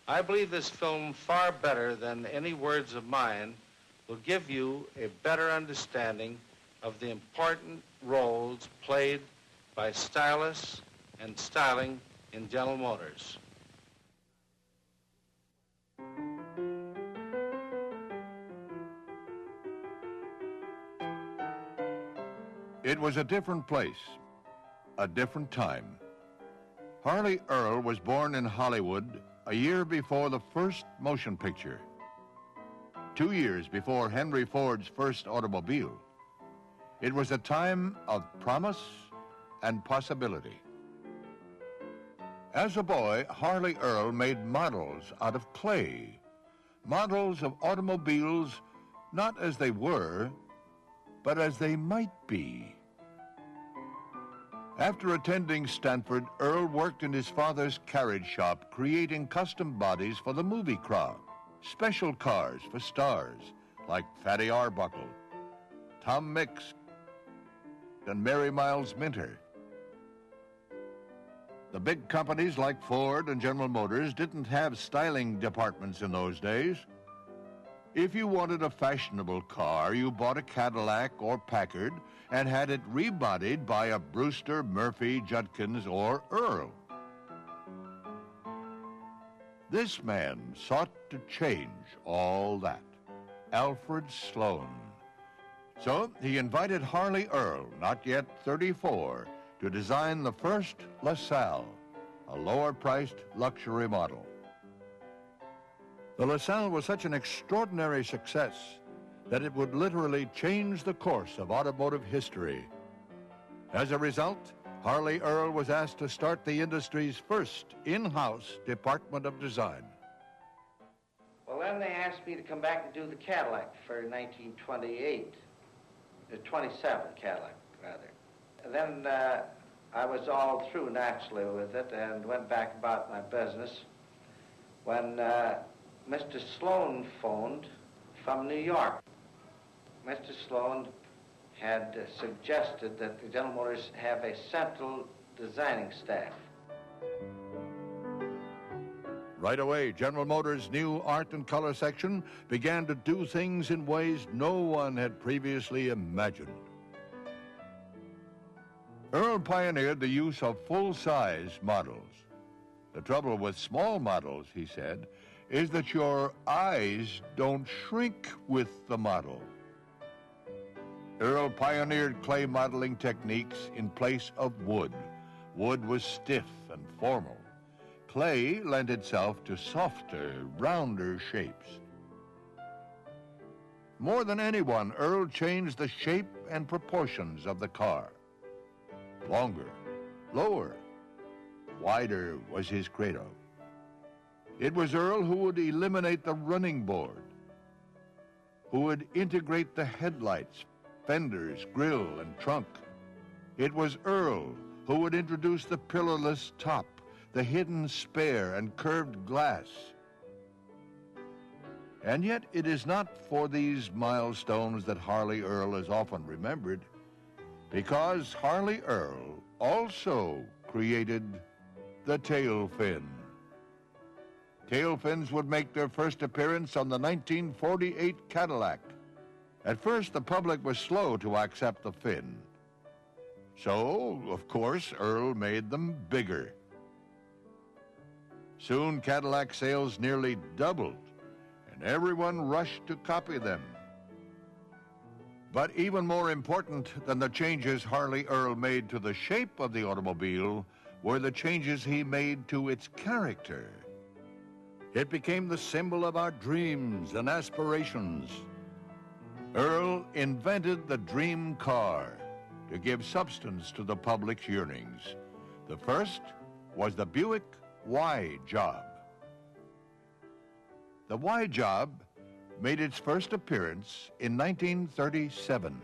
I believe this film, far better than any words of mine, will give you a better understanding of the important roles played by stylists and styling in General Motors. It was a different place, a different time. Harley Earl was born in Hollywood a year before the first motion picture, 2 years before Henry Ford's first automobile. It was a time of promise and possibility. As a boy, Harley Earl made models out of clay, models of automobiles not as they were, but as they might be. After attending Stanford, Earl worked in his father's carriage shop, creating custom bodies for the movie crowd, special cars for stars like Fatty Arbuckle, Tom Mix, and Mary Miles Minter. The big companies like Ford and General Motors didn't have styling departments in those days. If you wanted a fashionable car, you bought a Cadillac or Packard and had it rebodied by a Brewster, Murphy, Judkins, or Earl. This man sought to change all that, Alfred Sloan. So he invited Harley Earl, not yet 34, to design the first LaSalle, a lower-priced luxury model. The LaSalle was such an extraordinary success that it would literally change the course of automotive history. As a result, Harley Earl was asked to start the industry's first in-house department of design. Well, then they asked me to come back and do the Cadillac for 1928, the 27 Cadillac, rather. And then I was all through naturally with it and went back about my business when Mr. Sloan phoned from New York. Mr. Sloan had suggested that the General Motors have a central designing staff. Right away, General Motors' new art and color section began to do things in ways no one had previously imagined. Earl pioneered the use of full-size models. The trouble with small models, he said, is that your eyes don't shrink with the model. Earl pioneered clay modeling techniques in place of wood. Wood was stiff and formal. Clay lent itself to softer, rounder shapes. More than anyone, Earl changed the shape and proportions of the car. Longer, lower, wider was his credo. It was Earl who would eliminate the running board, who would integrate the headlights, fenders, grille, and trunk. It was Earl who would introduce the pillarless top, the hidden spare and curved glass. And yet it is not for these milestones that Harley Earl is often remembered, because Harley Earl also created the tail fin. Tail fins would make their first appearance on the 1948 Cadillac. At first, the public was slow to accept the fin. So, of course, Earl made them bigger. Soon, Cadillac sales nearly doubled, and everyone rushed to copy them. But even more important than the changes Harley Earl made to the shape of the automobile were the changes he made to its character. It became the symbol of our dreams and aspirations. Earl invented the dream car to give substance to the public's yearnings. The first was the Buick Y Job. The Y Job made its first appearance in 1937.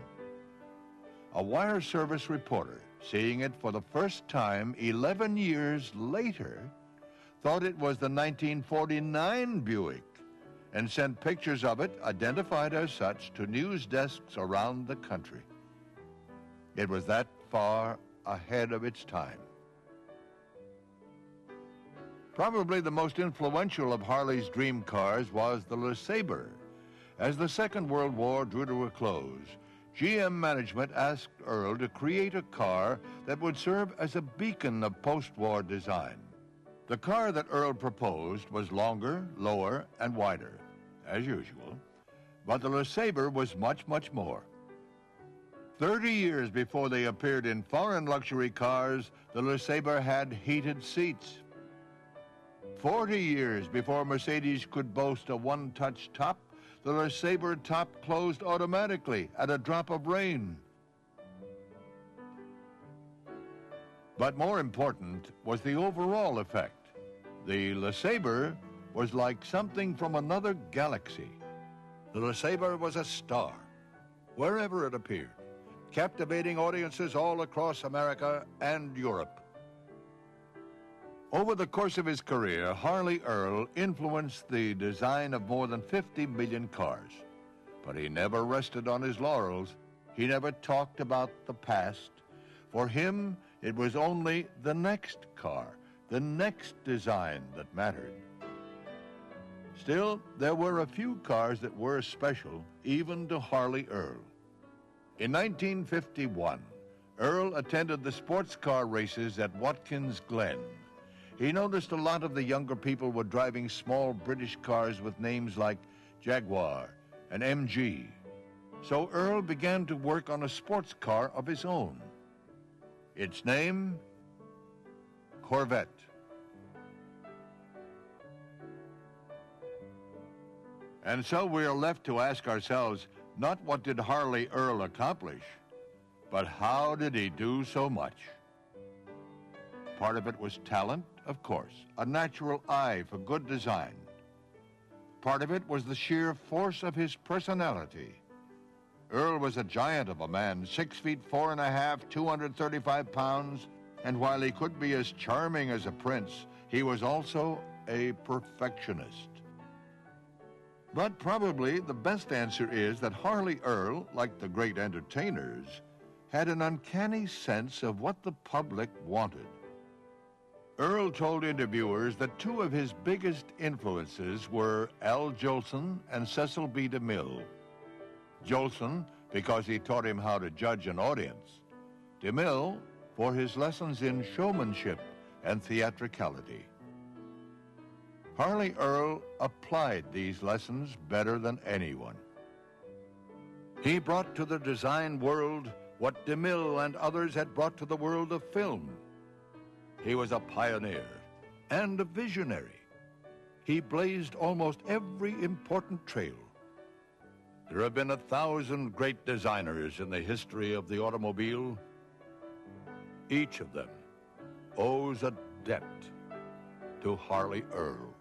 A wire service reporter, seeing it for the first time 11 years later, thought it was the 1949 Buick and sent pictures of it, identified as such, to news desks around the country. It was that far ahead of its time. Probably the most influential of Harley's dream cars was the LeSabre. As the Second World War drew to a close, GM management asked Earl to create a car that would serve as a beacon of post-war design. The car that Earl proposed was longer, lower, and wider, as usual, but the LeSabre was much, much more. 30 years before they appeared in foreign luxury cars, the LeSabre had heated seats. 40 years before Mercedes could boast a one-touch top, the LeSabre top closed automatically at a drop of rain. But more important was the overall effect. The LeSabre was like something from another galaxy. The LeSabre was a star, wherever it appeared, captivating audiences all across America and Europe. Over the course of his career, Harley Earl influenced the design of more than 50 million cars. But he never rested on his laurels. He never talked about the past. For him, it was only the next car, the next design that mattered. Still, there were a few cars that were special, even to Harley Earl. In 1951, Earl attended the sports car races at Watkins Glen. He noticed a lot of the younger people were driving small British cars with names like Jaguar and MG. So Earl began to work on a sports car of his own. Its name, Corvette. And so we are left to ask ourselves, not what did Harley Earl accomplish, but how did he do so much? Part of it was talent, of course, a natural eye for good design. Part of it was the sheer force of his personality. Earl was a giant of a man, 6 feet 4.5, 235 pounds, and while he could be as charming as a prince, he was also a perfectionist. But probably the best answer is that Harley Earl, like the great entertainers, had an uncanny sense of what the public wanted. Earl told interviewers that two of his biggest influences were Al Jolson and Cecil B. DeMille. Jolson, because he taught him how to judge an audience. DeMille, for his lessons in showmanship and theatricality. Harley Earl applied these lessons better than anyone. He brought to the design world what DeMille and others had brought to the world of film. He was a pioneer and a visionary. He blazed almost every important trail. There have been 1,000 great designers in the history of the automobile. Each of them owes a debt to Harley Earl.